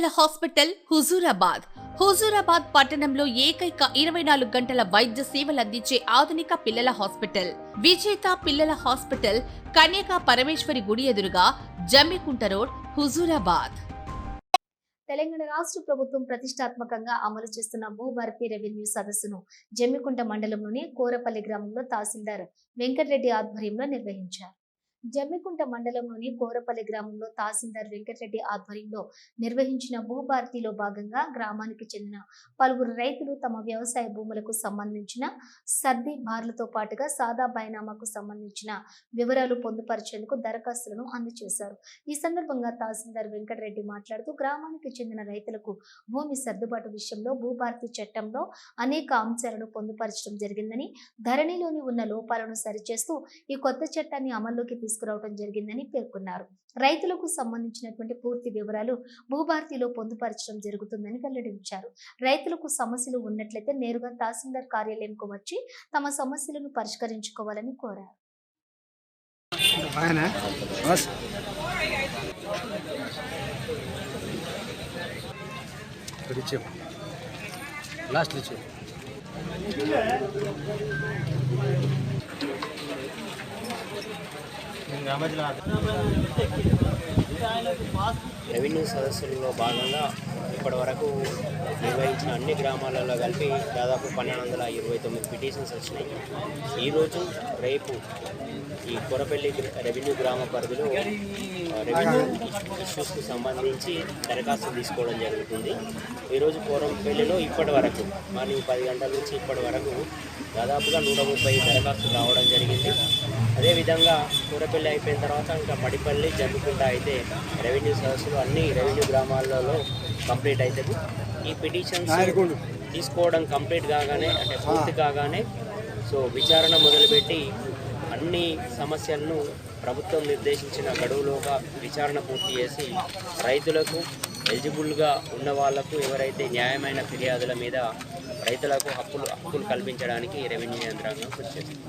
పిల్లల హాస్పిటల్ హుజూరాబాద్ పట్టణంలో ఏకైక 24 గంటల వైద్య సేవలు అందించే ఆధునిక పిల్లల హాస్పిటల్. విజేత పిల్లల హాస్పిటల్, కన్యకా పరమేశ్వరి గుడి ఎదురుగా, జమ్మికుంట రోడ్, హుజూరాబాద్. తెలంగాణ రాష్ట్ర ప్రభుత్వం ప్రతిష్టాత్మకంగా అమలు చేస్తున్న భూభారతి రెవెన్యూ సదస్సును జమ్మికుంట మండలంలోని కోరపల్లి గ్రామంలో తహసీల్దార్ వెంకటరెడ్డి ఆధ్వర్యంలో నిర్వహించారు. జమ్మికుంట మండలంలోని కోరపల్లి గ్రామంలో తహసీల్దార్ వెంకటరెడ్డి ఆధ్వర్యంలో నిర్వహించిన భూభారతిలో భాగంగా గ్రామానికి చెందిన పలువురు రైతులు తమ వ్యవసాయ భూములకు సంబంధించిన సర్ది బార్లతో పాటుగా సాదా బైనామాకు సంబంధించిన వివరాలు పొందుపరిచేందుకు దరఖాస్తులను అందజేశారు. ఈ సందర్భంగా తహసీల్దార్ వెంకటరెడ్డి మాట్లాడుతూ గ్రామానికి చెందిన రైతులకు భూమి సర్దుబాటు విషయంలో భూభారతి చట్టంలో అనేక అంశాలను పొందుపరచడం జరిగిందని, ధరణిలోని ఉన్న లోపాలను సరిచేస్తూ ఈ కొత్త చట్టాన్ని అమల్లోకి తీసుకురావడం జరిగిందని పేర్కొన్నారు. రైతులకు సంబంధించినటువంటి పూర్తి వివరాలు భూభారతిలో పొందుపరచడం జరుగుతుందని వెల్లడించారు. రైతులకు సమస్యలు ఉన్నట్లయితే నేరుగా తహసీల్దార్ కార్యాలయంకు వచ్చి తమ సమస్యలను పరిష్కరించుకోవాలని కోరారు. రెవెన్యూ సదస్సుల్లో భాగంగా ఇప్పటి వరకు నిర్వహించిన అన్ని గ్రామాలలో కలిపి దాదాపు 1229 పిటిషన్స్ వచ్చినాయి. ఈరోజు రేపు ఈ కోరపల్లి రెవెన్యూ గ్రామ పరిధిలో రెవెన్యూ ఇష్యూస్కు సంబంధించి దరఖాస్తు తీసుకోవడం జరుగుతుంది. ఈరోజు కోరంపల్లిలో ఇప్పటి వరకు మార్నింగ్ 10 గంటల నుంచి ఇప్పటి వరకు దాదాపుగా 130 దరఖాస్తులు రావడం జరిగింది. అదేవిధంగా కోరపల్లి అయిపోయిన తర్వాత ఇంకా పడిపల్లి, జమ్మికుంట అయితే రెవెన్యూ సదస్సులు అన్ని రెవెన్యూ గ్రామాలలో కంప్లీట్ అవుతుంది. ఈ పిటిషన్స్ తీసుకోవడం కంప్లీట్ కాగానే, అంటే పూర్తి కాగానే విచారణ మొదలుపెట్టి అన్ని సమస్యలను ప్రభుత్వం నిర్దేశించిన గడువులోగా విచారణ పూర్తి చేసి రైతులకు ఎలిజిబుల్గా ఉన్న వాళ్లకు ఎవరైతే న్యాయమైన ఫిర్యాదుల మీద రైతులకు హక్కులు కల్పించడానికి రెవెన్యూ యంత్రాంగం కృషి చేస్తుంది.